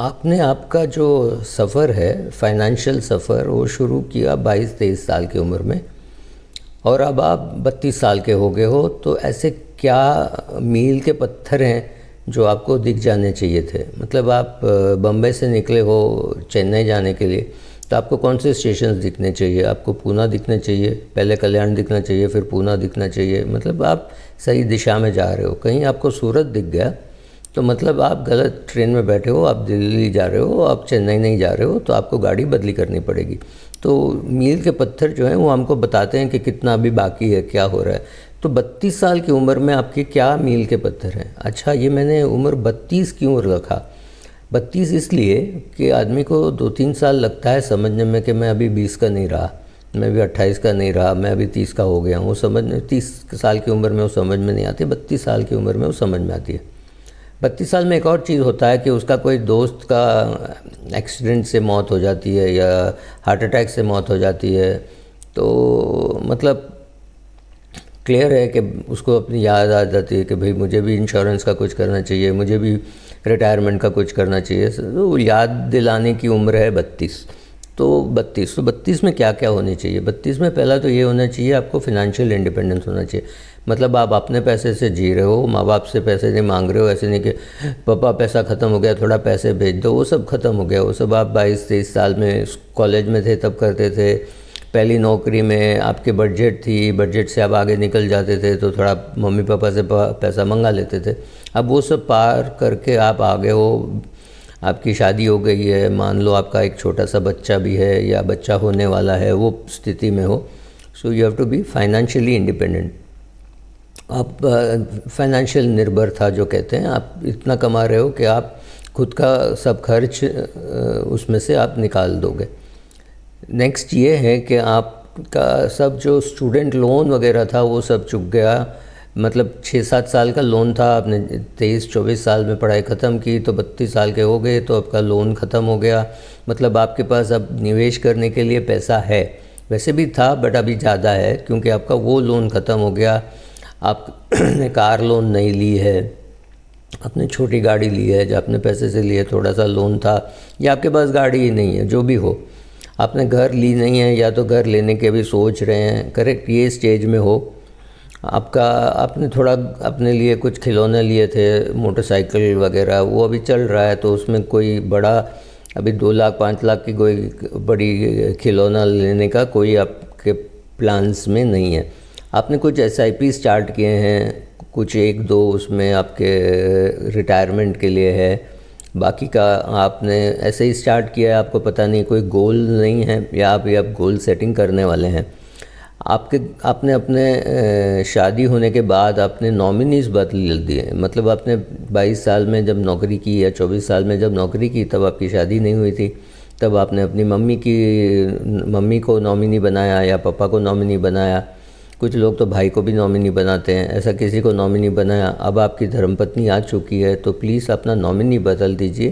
आपने आपका जो सफ़र है फाइनेंशियल सफ़र वो शुरू किया 22-23 साल की उम्र में और अब आप 32 साल के हो गए हो। तो ऐसे क्या मील के पत्थर हैं जो आपको दिख जाने चाहिए थे? मतलब आप बम्बई से निकले हो चेन्नई जाने के लिए, तो आपको कौन से स्टेशन दिखने चाहिए? आपको पूना दिखना चाहिए, पहले कल्याण दिखना चाहिए, फिर पूना दिखना चाहिए। मतलब आप सही दिशा में जा रहे हो। कहीं आपको सूरत दिख गया तो मतलब आप गलत ट्रेन में बैठे हो, आप दिल्ली जा रहे हो, आप चेन्नई नहीं जा रहे हो, तो आपको गाड़ी बदली करनी पड़ेगी। तो मील के पत्थर जो हैं वो हमको बताते हैं कि कितना अभी बाकी है, क्या हो रहा है। तो 32 साल की उम्र में आपके क्या मील के पत्थर हैं? अच्छा, ये मैंने उम्र 32 क्यों रखा? 32 इसलिए कि आदमी को 2-3 साल लगता है समझने में कि मैं अभी 20 का नहीं रहा, मैं अभी 28 का नहीं रहा, मैं अभी 30 का हो गया हूँ। वो समझ में 30 साल की उम्र में वो समझ में नहीं आती, 32 साल की उम्र में वो समझ में आती है। 32 साल में एक और चीज़ होता है कि उसका कोई दोस्त का एक्सीडेंट से मौत हो जाती है या हार्ट अटैक से मौत हो जाती है। तो मतलब क्लियर है कि उसको अपनी याद आ जाती है कि भाई मुझे भी इंश्योरेंस का कुछ करना चाहिए, मुझे भी रिटायरमेंट का कुछ करना चाहिए। तो याद दिलाने की उम्र है 32। तो 32 में क्या क्या होनी चाहिए? 32 में पहला तो ये होना चाहिए, आपको फिनेंशियल इंडिपेंडेंस होना चाहिए। मतलब आप अपने पैसे से जी रहे हो, माँ बाप से पैसे नहीं मांग रहे हो। ऐसे नहीं कि पापा पैसा ख़त्म हो गया थोड़ा पैसे भेज दो, वो सब ख़त्म हो गया। वो सब आप 22-23 साल में कॉलेज में थे तब करते थे। पहली नौकरी में आपके बजट थी, बजट से आप आगे निकल जाते थे तो थोड़ा मम्मी पापा से पैसा मंगा लेते थे। अब वो सब पार करके आप आगे हो, आपकी शादी हो गई है, मान लो आपका एक छोटा सा बच्चा भी है या बच्चा होने वाला है, वो स्थिति में हो। So you have to be financially independent. आप फाइनेंशियल निर्भरता जो कहते हैं, आप इतना कमा रहे हो कि आप खुद का सब खर्च उसमें से आप निकाल दोगे। नेक्स्ट ये है कि आपका सब जो स्टूडेंट लोन वगैरह था वो सब चुक गया। मतलब 6-7 साल का लोन था, आपने 23-24 साल में पढ़ाई ख़त्म की तो 32 साल के हो गए तो आपका लोन ख़त्म हो गया। मतलब आपके पास अब निवेश करने के लिए पैसा है, वैसे भी था बट अभी ज़्यादा है क्योंकि आपका वो लोन ख़त्म हो गया। आपने कार लोन नहीं ली है, आपने छोटी गाड़ी ली है जो अपने पैसे से लिए, थोड़ा सा लोन था, या आपके पास गाड़ी ही नहीं है, जो भी हो। आपने घर ली नहीं है या तो घर लेने के भी सोच रहे हैं, करेक्ट, ये स्टेज में हो। आपने थोड़ा अपने लिए कुछ खिलौने लिए थे, मोटरसाइकिल वगैरह, वो अभी चल रहा है तो उसमें कोई बड़ा अभी 2 लाख 5 लाख की कोई बड़ी खिलौना लेने का कोई आपके प्लान्स में नहीं है। आपने कुछ SIP स्टार्ट किए हैं, कुछ 1-2 उसमें आपके रिटायरमेंट के लिए है, बाकी का आपने ऐसे ही स्टार्ट किया है, आपको पता नहीं, कोई गोल नहीं है या आप गोल सेटिंग करने वाले हैं। आपने अपने शादी होने के बाद आपने नॉमिनीज़ बदल दिए। मतलब आपने 22 साल में जब नौकरी की या 24 साल में जब नौकरी की तब आपकी शादी नहीं हुई थी, तब आपने अपनी मम्मी को नॉमिनी बनाया या पापा को नॉमिनी बनाया। कुछ लोग तो भाई को भी नॉमिनी बनाते हैं, ऐसा किसी को नॉमिनी बनाया। अब आपकी धर्मपत्नी आ चुकी है तो प्लीज़ अपना नॉमिनी बदल दीजिए,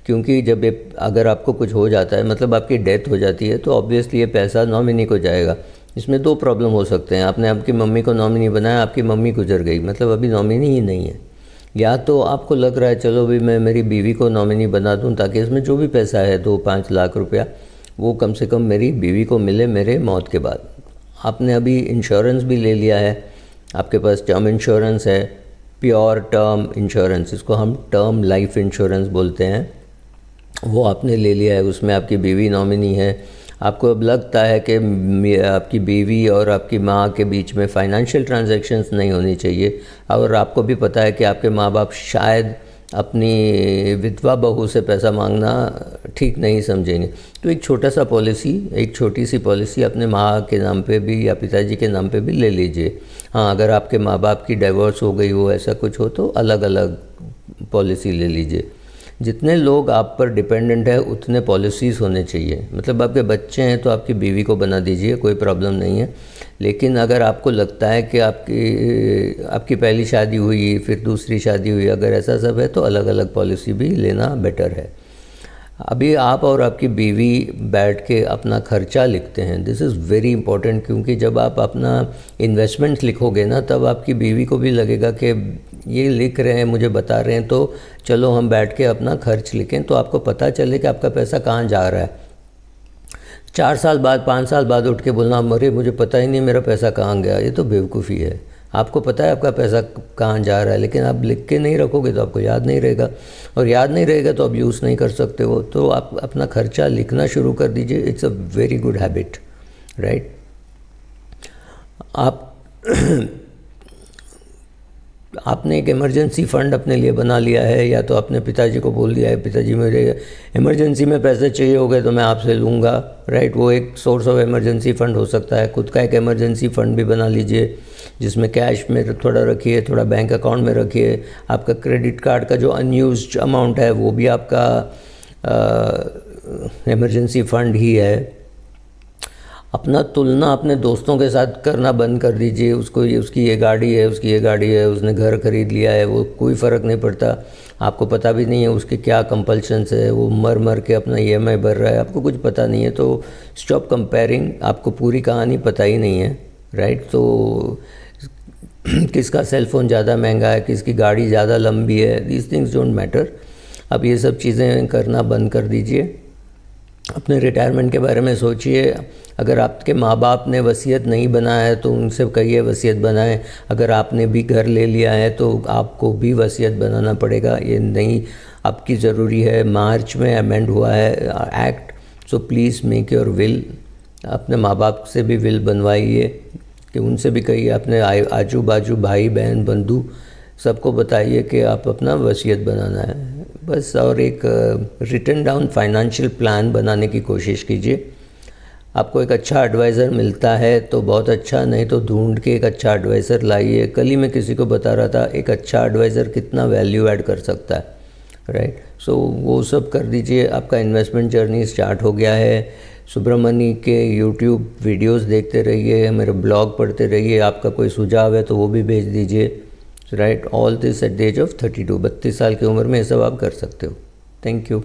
क्योंकि जब अगर आपको कुछ हो जाता है, मतलब आपकी डेथ हो जाती है, तो ऑब्वियसली ये पैसा नॉमिनी को जाएगा। इसमें 2 प्रॉब्लम हो सकते हैं। आपने आपकी मम्मी को नॉमिनी बनाया, आपकी मम्मी गुजर गई, मतलब अभी नॉमिनी ही नहीं है। या तो आपको लग रहा है चलो भी मैं मेरी बीवी को नॉमिनी बना दूं ताकि इसमें जो भी पैसा है 2-5 लाख रुपया वो कम से कम मेरी बीवी को मिले मेरे मौत के बाद। आपने अभी इंश्योरेंस भी ले लिया है, आपके पास टर्म इंश्योरेंस है, प्योर टर्म इंश्योरेंस, इसको हम टर्म लाइफ इंश्योरेंस बोलते हैं, वो आपने ले लिया है। उसमें आपकी बीवी नॉमिनी है। आपको अब लगता है कि आपकी बीवी और आपकी माँ के बीच में फाइनेंशियल ट्रांजैक्शंस नहीं होनी चाहिए, और आपको भी पता है कि आपके माँ बाप शायद अपनी विधवा बहू से पैसा मांगना ठीक नहीं समझेंगे। तो एक छोटी सी पॉलिसी अपने माँ के नाम पे भी या पिताजी के नाम पे भी ले लीजिए। हाँ, अगर आपके माँ बाप की डाइवोर्स हो गई हो, ऐसा कुछ हो, तो अलग अलग पॉलिसी ले लीजिए। जितने लोग आप पर डिपेंडेंट है उतने पॉलिसीज़ होने चाहिए। मतलब आपके बच्चे हैं तो आपकी बीवी को बना दीजिए, कोई प्रॉब्लम नहीं है। लेकिन अगर आपको लगता है कि आपकी पहली शादी हुई फिर दूसरी शादी हुई, अगर ऐसा सब है तो अलग अलग पॉलिसी भी लेना बेटर है। अभी आप और आपकी बीवी बैठ के अपना खर्चा लिखते हैं, दिस इज़ वेरी इंपॉर्टेंट, क्योंकि जब आप अपना इन्वेस्टमेंट्स लिखोगे ना, तब आपकी बीवी को भी लगेगा कि ये लिख रहे हैं, मुझे बता रहे हैं, तो चलो हम बैठ के अपना खर्च लिखें, तो आपको पता चले कि आपका पैसा कहाँ जा रहा है। 4 साल बाद 5 साल बाद उठ के बोलना अरे मुझे पता ही नहीं मेरा पैसा कहाँ गया, ये तो बेवकूफ़ी है। आपको पता है आपका पैसा कहाँ जा रहा है, लेकिन आप लिख के नहीं रखोगे तो आपको याद नहीं रहेगा, और याद नहीं रहेगा तो आप यूज़ नहीं कर सकते हो। तो आप अपना खर्चा लिखना शुरू कर दीजिए, it's a very good habit, right. आपने एक इमरजेंसी फ़ंड अपने लिए बना लिया है, या तो आपने पिताजी को बोल दिया है पिताजी मुझे इमरजेंसी में पैसे चाहिए हो गए तो मैं आपसे लूँगा, राइट। वो एक सोर्स ऑफ इमरजेंसी फ़ंड हो सकता है। खुद का एक इमरजेंसी फ़ंड भी बना लीजिए, जिसमें कैश में थोड़ा रखिए, थोड़ा बैंक अकाउंट में रखिए। आपका क्रेडिट कार्ड का जो अनयूज्ड अमाउंट है वो भी आपका इमरजेंसी फ़ंड ही है। अपना तुलना अपने दोस्तों के साथ करना बंद कर दीजिए। उसकी ये गाड़ी है, उसकी ये गाड़ी है, उसने घर खरीद लिया है, वो कोई फ़र्क नहीं पड़ता। आपको पता भी नहीं है उसके क्या कंपल्शंस है, वो मर मर के अपना EMI भर रहा है, आपको कुछ पता नहीं है। तो स्टॉप कंपेयरिंग, आपको पूरी कहानी पता ही नहीं है, राइट। तो किसका सेल फ़ोन ज़्यादा महंगा है, किसकी गाड़ी ज़्यादा लंबी है, दीज थिंग्स डोंट मैटर। अब ये सब चीज़ें करना बंद कर दीजिए। अपने रिटायरमेंट के बारे में सोचिए। अगर आपके माँ बाप ने वसीयत नहीं बनाया है तो उनसे कहिए वसीयत बनाएं। अगर आपने भी घर ले लिया है तो आपको भी वसीयत बनाना पड़ेगा, ये नहीं आपकी ज़रूरी है। मार्च में अमेंड हुआ है act, so please make your will. अपने माँ बाप से भी विल बनवाइए, कि उनसे भी कहिए, अपने आजू बाजू भाई बहन बंधु सबको बताइए कि आप अपना वसीयत बनाना है बस। और एक रिटन डाउन फाइनेंशियल प्लान बनाने की कोशिश कीजिए। आपको एक अच्छा एडवाइज़र मिलता है तो बहुत अच्छा, नहीं तो ढूंढ के एक अच्छा एडवाइज़र लाइए। कल ही मैं किसी को बता रहा था एक अच्छा एडवाइज़र कितना वैल्यू ऐड कर सकता है, राइट। सो वो सब कर दीजिए। आपका इन्वेस्टमेंट जर्नी स्टार्ट हो गया है। सुब्रमण्य के यूट्यूब वीडियोस देखते रहिए, मेरे ब्लॉग पढ़ते रहिए। आपका कोई सुझाव है तो वो भी भेज दीजिए, right. All this at the age of 32 साल की उम्र में ये सब आप कर सकते हो। Thank you.